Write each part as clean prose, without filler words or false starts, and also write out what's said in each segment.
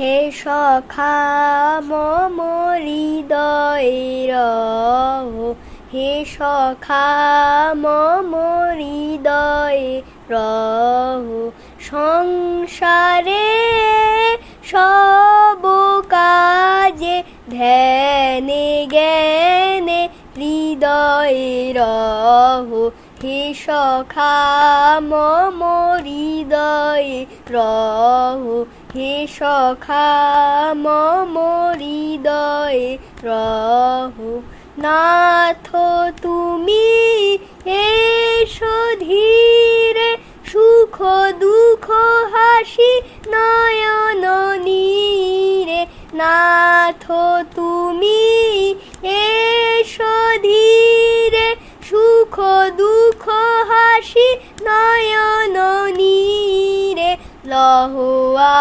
হে সখা মম হৃদয়ে রহ, হে সখা মম হৃদয়ে রহ। সংসারে সব কাজে ধ্যানে জ্ঞানে হৃদয়ে রহ, হে সখা মম হৃদয়ে রহ, হে সখা মম হৃদয়ে রহ। নাথ তুমি এসো ধীরে, সুখ দুঃখ হাসি নয়ন নীরে। নাথ তুমি এসো ধীরে, সুখ দুঃখ হাসি নয়ন নীরে। লহ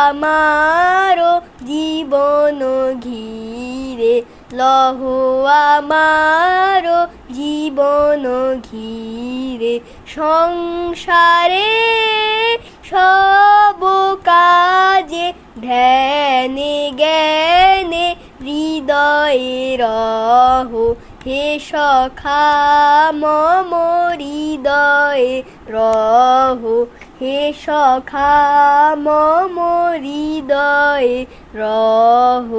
আমার জীবন ঘিরে, লহ আমার জীবন ঘিরে। সংসারে সব কাজে ধ্যানে জ্ঞানে হৃদয়ে রহ, হে সখা মম হৃদয়ে রহ, হে সখা মম হৃদয়ে রহ।